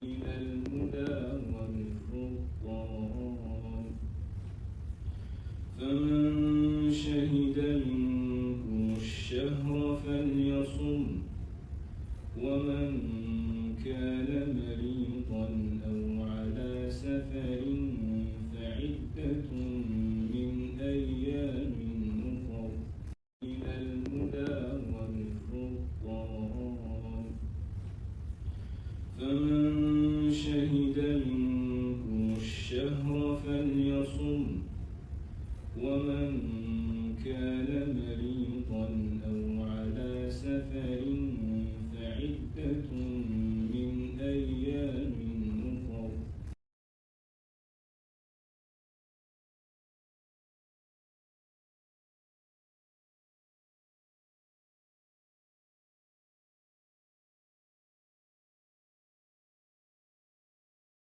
إلى الهدى والفرقان فمن شهد منكم الشهر فليصم ومن كان مريضا أو على سفر فعدة من أيام أخر إلى الهدى والفرقان فمن شهد منكم الشهر فليصم ومن كان مريضا أو على سفر فعدة